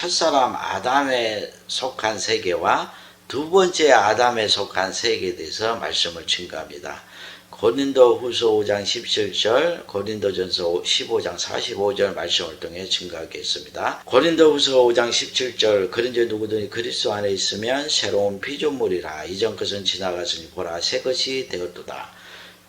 첫사람 아담에 속한 세계와 두 번째 아담에 속한 세계에 대해서 말씀을 증거합니다. 고린도후서 5장 17절, 고린도전서 15장 45절 말씀을 통해 증거하겠습니다. 고린도후서 5장 17절, 그런즉 누구든지 그리스도 안에 있으면 새로운 피조물이라. 이전 것은 지나갔으니 보라 새 것이 되었도다.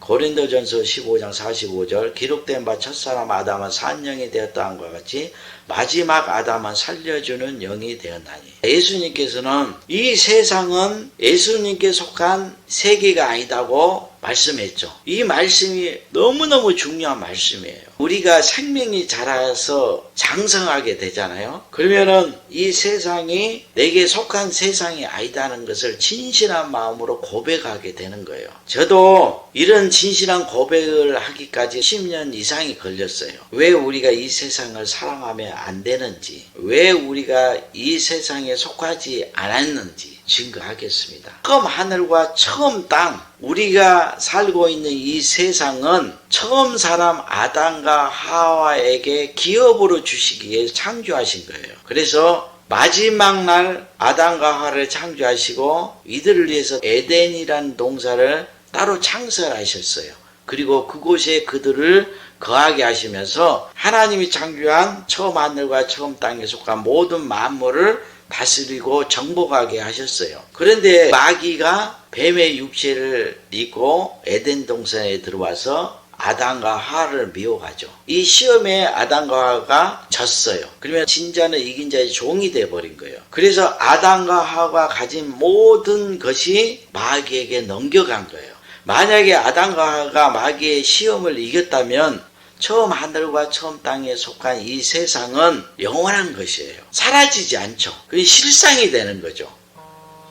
고린도전서 15장 45절, 기록된 바 첫사람 아담은 산 영이 되었다 함과 같이 마지막 아담은 살려주는 영이 되었나니. 예수님께서는 이 세상은 예수님께 속한 세계가 아니다고 말씀했죠. 이 말씀이 너무너무 중요한 말씀이에요. 우리가 생명이 자라서 장성하게 되잖아요. 그러면은 이 세상이 내게 속한 세상이 아니다는 것을 진실한 마음으로 고백하게 되는 거예요. 저도 이런 진실한 고백을 하기까지 10년 이상이 걸렸어요. 왜 우리가 이 세상을 사랑하면 안 되는지, 왜 우리가 이 세상에 속하지 않았는지 증거하겠습니다. 처음 하늘과 처음 땅, 우리가 살고 있는 이 세상은 처음 사람 아담과 하와에게 기업으로 주시기 위해 창조하신 거예요. 그래서 마지막 날 아담과 하와를 창조하시고 이들을 위해서 에덴이라는 동산을 따로 창설하셨어요. 그리고 그곳에 그들을 거하게 하시면서 하나님이 창조한 처음 하늘과 처음 땅에 속한 모든 만물을 다스리고 정복하게 하셨어요. 그런데 마귀가 뱀의 육체를 입고 에덴 동산에 들어와서 아담과 하와를 미혹하죠. 이 시험에 아담과 하와가 졌어요. 그러면 진 자는 이긴 자의 종이 되어버린 거예요. 그래서 아담과 하와가 가진 모든 것이 마귀에게 넘겨간 거예요. 만약에 아담과 하와가 마귀의 시험을 이겼다면 처음 하늘과 처음 땅에 속한 이 세상은 영원한 것이에요. 사라지지 않죠. 그게 실상이 되는 거죠.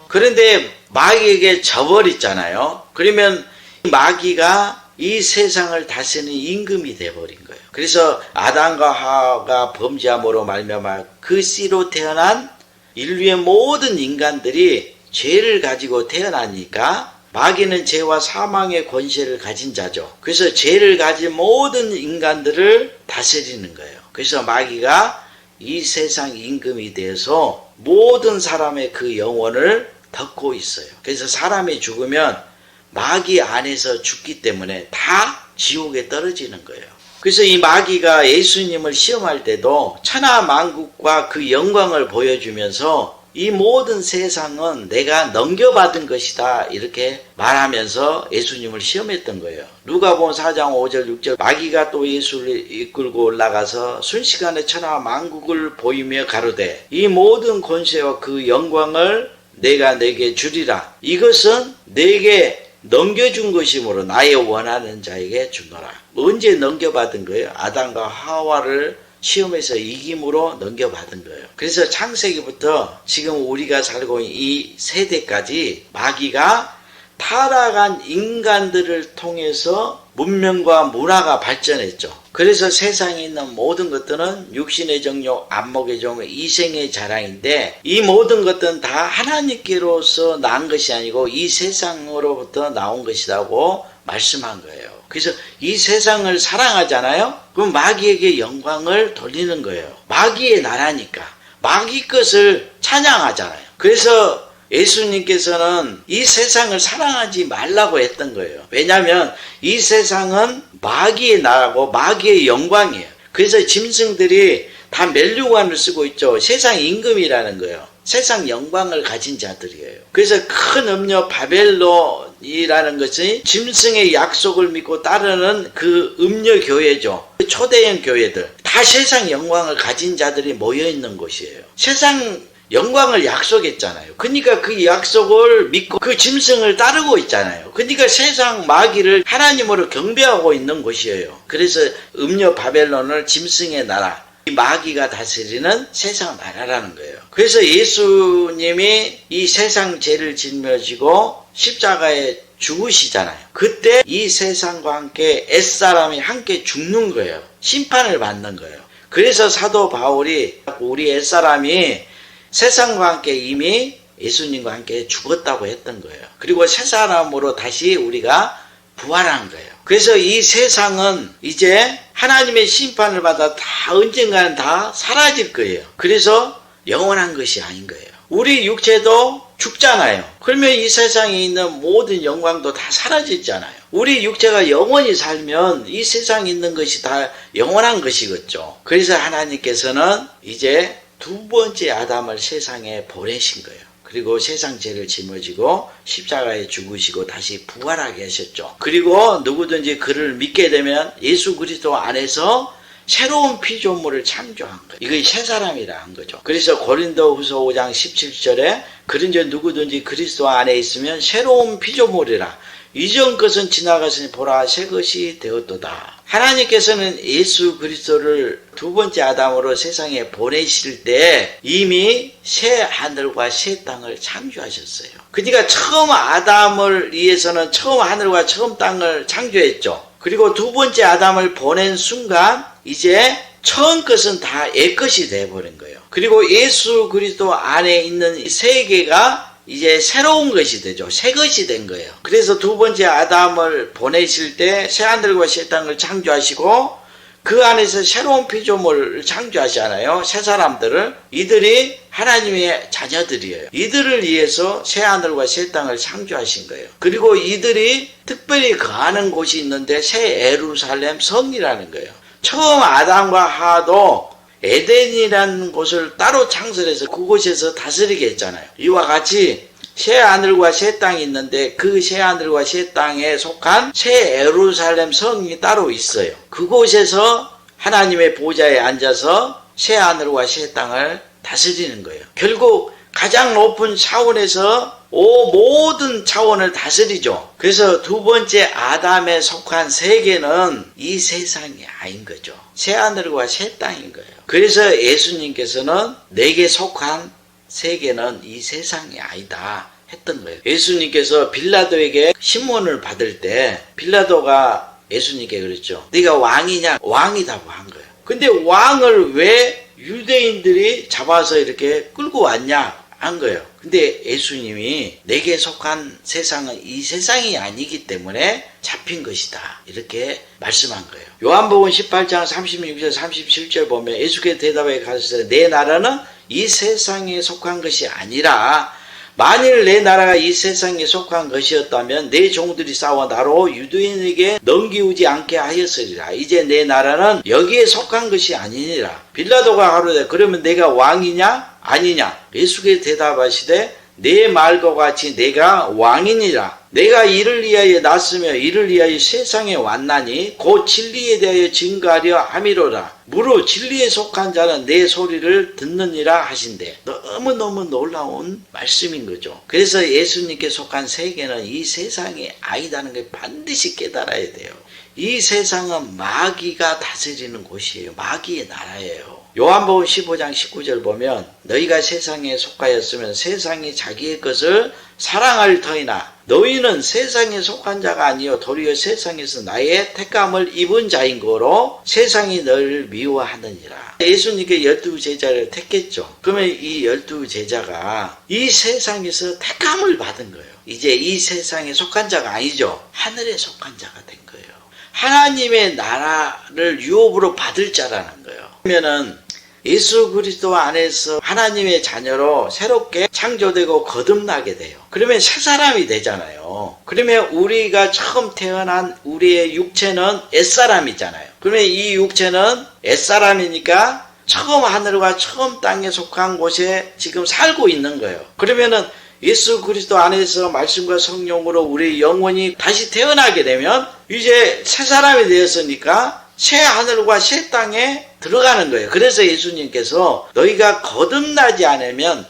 그런데 마귀에게 져버렸잖아요. 그러면 마귀가 이 세상을 다스리는 임금이 되어버린 거예요. 그래서 아담과 하와가 범죄함으로 말미암아 그 씨로 태어난 인류의 모든 인간들이 죄를 가지고 태어나니까 마귀는 죄와 사망의 권세를 가진 자죠. 그래서 죄를 가진 모든 인간들을 다스리는 거예요. 그래서 마귀가 이 세상 임금이 되어서 모든 사람의 그 영혼을 덮고 있어요. 그래서 사람이 죽으면 마귀 안에서 죽기 때문에 다 지옥에 떨어지는 거예요. 그래서 이 마귀가 예수님을 시험할 때도 천하 만국과 그 영광을 보여주면서 이 모든 세상은 내가 넘겨받은 것이다 이렇게 말하면서 예수님을 시험했던 거예요. 누가복음 4장 5절 6절, 마귀가 또 예수를 이끌고 올라가서 순식간에 천하 만국을 보이며 가로되 이 모든 권세와 그 영광을 내가 내게 주리라. 이것은 내게 넘겨준 것이므로 나의 원하는 자에게 주노라. 언제 넘겨받은 거예요? 아담과 하와를 시험에서 이김으로 넘겨받은 거예요. 그래서 창세기부터 지금 우리가 살고 있는 이 세대까지 마귀가 타락한 인간들을 통해서 문명과 문화가 발전했죠. 그래서 세상에 있는 모든 것들은 육신의 정욕, 안목의 정욕, 이생의 자랑인데 이 모든 것들은 다 하나님께로서 난 것이 아니고 이 세상으로부터 나온 것이라고 말씀한 거예요. 그래서 이 세상을 사랑하잖아요. 그럼 마귀에게 영광을 돌리는 거예요. 마귀의 나라니까 마귀 것을 찬양하잖아요. 그래서 예수님께서는 이 세상을 사랑하지 말라고 했던 거예요. 왜냐하면 이 세상은 마귀의 나라고 마귀의 영광이에요. 그래서 짐승들이 다 멸류관을 쓰고 있죠. 세상 임금이라는 거예요. 세상 영광을 가진 자들이에요. 그래서 큰 음녀 바벨론이라는 것이 짐승의 약속을 믿고 따르는 그 음녀 교회죠. 초대형 교회들 다 세상 영광을 가진 자들이 모여있는 곳이에요. 세상 영광을 약속했잖아요. 그러니까 그 약속을 믿고 그 짐승을 따르고 있잖아요. 그러니까 세상 마귀를 하나님으로 경배하고 있는 곳이에요. 그래서 음녀 바벨론을 짐승의 나라, 이 마귀가 다스리는 세상 나라라는 거예요. 그래서 예수님이 이 세상 죄를 짊어지고 십자가에 죽으시잖아요. 그때 이 세상과 함께 옛사람이 함께 죽는 거예요. 심판을 받는 거예요. 그래서 사도 바울이 우리 옛사람이 세상과 함께 이미 예수님과 함께 죽었다고 했던 거예요. 그리고 새 사람으로 다시 우리가 부활한 거예요. 그래서 이 세상은 이제 하나님의 심판을 받아 다 언젠가는 다 사라질 거예요. 그래서 영원한 것이 아닌 거예요. 우리 육체도 죽잖아요. 그러면 이 세상에 있는 모든 영광도 다 사라지잖아요. 우리 육체가 영원히 살면 이 세상에 있는 것이 다 영원한 것이겠죠. 그래서 하나님께서는 이제 두 번째 아담을 세상에 보내신 거예요. 그리고 세상 죄를 짊어지고 십자가에 죽으시고 다시 부활하게 하셨죠. 그리고 누구든지 그를 믿게 되면 예수 그리스도 안에서 새로운 피조물을 창조한 거예요. 이게 새 사람이라 한 거죠. 그래서 고린도후서 5장 17절에 그런즉 누구든지 그리스도 안에 있으면 새로운 피조물이라. 이전 것은 지나갔으니 보라 새 것이 되었도다. 하나님께서는 예수 그리스도를 두 번째 아담으로 세상에 보내실 때 이미 새 하늘과 새 땅을 창조하셨어요. 그러니까 처음 아담을 위해서는 처음 하늘과 처음 땅을 창조했죠. 그리고 두 번째 아담을 보낸 순간 이제 처음 것은 다 옛것이 되어버린 거예요. 그리고 예수 그리스도 안에 있는 이 세계가 이제 새로운 것이 되죠. 새 것이 된 거예요. 그래서 두 번째 아담을 보내실 때 새 하늘과 새 땅을 창조하시고 그 안에서 새로운 피조물을 창조하시잖아요. 새 사람들을. 이들이 하나님의 자녀들이에요. 이들을 위해서 새 하늘과 새 땅을 창조하신 거예요. 그리고 이들이 특별히 거하는 곳이 있는데 새 예루살렘 성이라는 거예요. 처음 아담과 하와도 에덴이라는 곳을 따로 창설해서 그곳에서 다스리게 했잖아요. 이와 같이 새 하늘과 새 땅이 있는데 그 새 하늘과 새 땅에 속한 새 예루살렘 성이 따로 있어요. 그곳에서 하나님의 보좌에 앉아서 새 하늘과 새 땅을 다스리는 거예요. 결국 가장 높은 차원에서 모든 차원을 다스리죠. 그래서 두 번째 아담에 속한 세계는 이 세상이 아닌 거죠. 새 하늘과 새 땅인 거예요. 그래서 예수님께서는 내게 속한 세계는 이 세상이 아니다 했던 거예요. 예수님께서 빌라도에게 신문을 받을 때 빌라도가 예수님께 그랬죠. 네가 왕이냐? 왕이다고 한 거예요. 근데 왕을 왜 유대인들이 잡아서 이렇게 끌고 왔냐? 한 거예요. 근데 예수님이 내게 속한 세상은 이 세상이 아니기 때문에 잡힌 것이다. 이렇게 말씀한 거예요. 요한복음 18장 36절 37절 보면 예수께서 대답해 가시되 내 나라는 이 세상에 속한 것이 아니라 만일 내 나라가 이 세상에 속한 것이었다면 내 종들이 싸워 나로 유대인에게 넘기우지 않게 하였으리라. 이제 내 나라는 여기에 속한 것이 아니니라. 빌라도가 가로되 그러면 내가 왕이냐 아니냐? 예수께서 대답하시되 내 말과 같이 내가 왕이니라. 내가 이를 위하여 났으며 이를 위하여 세상에 왔나니 곧 진리에 대하여 증거하려 함이로라. 무릇 진리에 속한 자는 내 소리를 듣느니라 하신대. 너무너무 놀라운 말씀인 거죠. 그래서 예수님께 속한 세계는 이 세상이 아니다는 걸 반드시 깨달아야 돼요. 이 세상은 마귀가 다스리는 곳이에요. 마귀의 나라예요. 요한복음 15장 19절 보면 너희가 세상에 속하였으면 세상이 자기의 것을 사랑할 터이나 너희는 세상에 속한 자가 아니요 도리어 세상에서 나의 택감을 입은 자인 거로 세상이 너를 미워하느니라. 예수님께 12제자를 택했죠. 그러면 이 12제자가 이 세상에서 택감을 받은 거예요. 이제 이 세상에 속한 자가 아니죠. 하늘에 속한 자가 된 거예요. 하나님의 나라를 유업으로 받을 자라는 거예요. 그러면은 예수 그리스도 안에서 하나님의 자녀로 새롭게 창조되고 거듭나게 돼요. 그러면 새 사람이 되잖아요. 그러면 우리가 처음 태어난 우리의 육체는 옛사람이잖아요. 그러면 이 육체는 옛사람이니까 처음 하늘과 처음 땅에 속한 곳에 지금 살고 있는 거예요. 그러면은 예수 그리스도 안에서 말씀과 성령으로 우리 영혼이 다시 태어나게 되면 이제 새 사람이 되었으니까 새 하늘과 새 땅에 들어가는 거예요. 그래서 예수님께서 너희가 거듭나지 않으면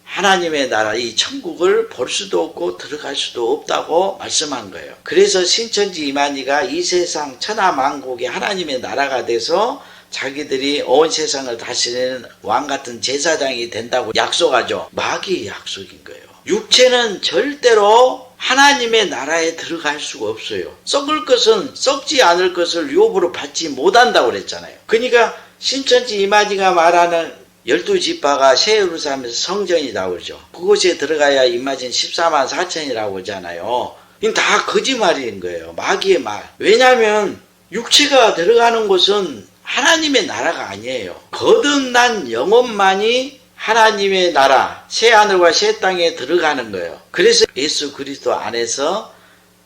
하나님의 나라 이 천국을 볼 수도 없고 들어갈 수도 없다고 말씀한 거예요. 그래서 신천지 이만희가 이 세상 천하만국이 하나님의 나라가 돼서 자기들이 온 세상을 다스리는 왕같은 제사장이 된다고 약속하죠. 마귀의 약속인 거예요. 육체는 절대로 하나님의 나라에 들어갈 수가 없어요. 썩을 것은 썩지 않을 것을 유업으로 받지 못한다고 그랬잖아요. 그러니까 신천지 이만희가 말하는 12지파가 새 예루살렘에서 성전이라고 그러죠. 그곳에 들어가야 임마진 14만 4천이라고 하잖아요. 이건 다 거짓말인 거예요. 마귀의 말. 왜냐하면 육체가 들어가는 곳은 하나님의 나라가 아니에요. 거듭난 영혼만이 하나님의 나라, 새 하늘과 새 땅에 들어가는 거예요. 그래서 예수 그리스도 안에서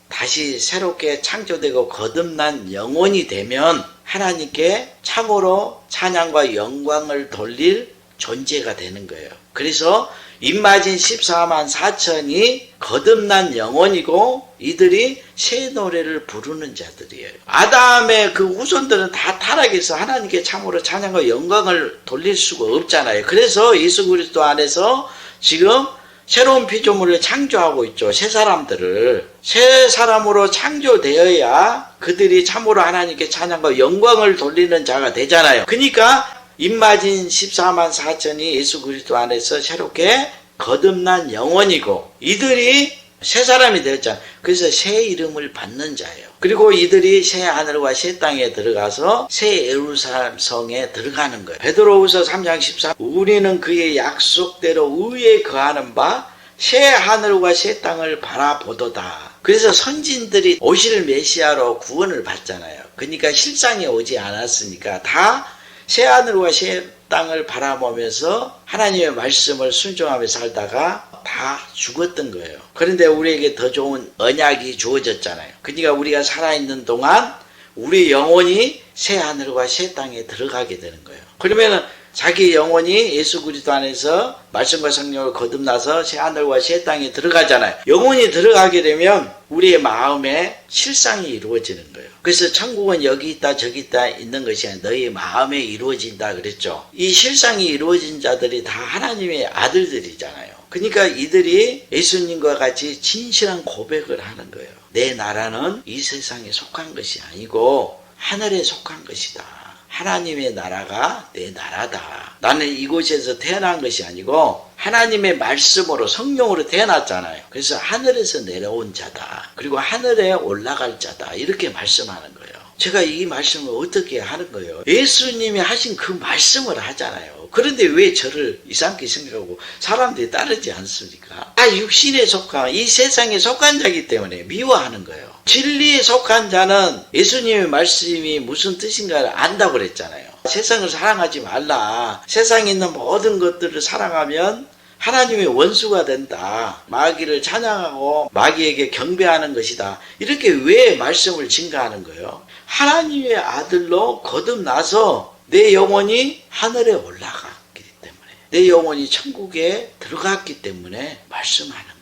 다시 새롭게 창조되고 거듭난 영혼이 되면 하나님께 참으로 찬양과 영광을 돌릴 존재가 되는 거예요. 그래서 임마진 14만 4천이 거듭난 영혼이고 이들이 새 노래를 부르는 자들이에요. 아담의 그 후손들은 다 타락해서 하나님께 참으로 찬양과 영광을 돌릴 수가 없잖아요. 그래서 예수 그리스도 안에서 지금 새로운 피조물을 창조하고 있죠. 새 사람들을. 새 사람으로 창조되어야 그들이 참으로 하나님께 찬양과 영광을 돌리는 자가 되잖아요. 그러니까 임마진 14만 4천이 예수 그리스도 안에서 새롭게 거듭난 영혼이고 이들이 새 사람이 되었잖아요. 그래서 새 이름을 받는 자예요. 그리고 이들이 새 하늘과 새 땅에 들어가서 새 예루살렘 성에 들어가는 거예요. 베드로후서 3장 14 우리는 그의 약속대로 의에 거하는 바 새 하늘과 새 땅을 바라보도다. 그래서 선진들이 오실 메시아로 구원을 받잖아요. 그러니까 실상이 오지 않았으니까 다 새 하늘과 새 땅을 바라보면서 하나님의 말씀을 순종하며 살다가 다 죽었던 거예요. 그런데 우리에게 더 좋은 언약이 주어졌잖아요. 그러니까 우리가 살아있는 동안 우리 영혼이 새 하늘과 새 땅에 들어가게 되는 거예요. 그러면은 자기 영혼이 예수 그리스도 안에서 말씀과 성령을 거듭나서 새 하늘과 새 땅에 들어가잖아요. 영혼이 들어가게 되면 우리의 마음에 실상이 이루어지는 거예요. 그래서 천국은 여기 있다 저기 있다 있는 것이 아니라 너희 마음에 이루어진다 그랬죠. 이 실상이 이루어진 자들이 다 하나님의 아들들이잖아요. 그러니까 이들이 예수님과 같이 진실한 고백을 하는 거예요. 내 나라는 이 세상에 속한 것이 아니고 하늘에 속한 것이다. 하나님의 나라가 내 나라다. 나는 이곳에서 태어난 것이 아니고 하나님의 말씀으로 성령으로 태어났잖아요. 그래서 하늘에서 내려온 자다. 그리고 하늘에 올라갈 자다. 이렇게 말씀하는 거예요. 제가 이 말씀을 어떻게 하는 거예요? 예수님이 하신 그 말씀을 하잖아요. 그런데 왜 저를 이상하게 생각하고 사람들이 따르지 않습니까? 육신에 속한 이 세상에 속한 자이기 때문에 미워하는 거예요. 진리에 속한 자는 예수님의 말씀이 무슨 뜻인가를 안다고 그랬잖아요. 세상을 사랑하지 말라. 세상에 있는 모든 것들을 사랑하면 하나님의 원수가 된다. 마귀를 찬양하고 마귀에게 경배하는 것이다. 이렇게 왜 말씀을 증가하는 거예요? 하나님의 아들로 거듭나서 내 영혼이 하늘에 올라갔기 때문에 내 영혼이 천국에 들어갔기 때문에 말씀하는 거예요.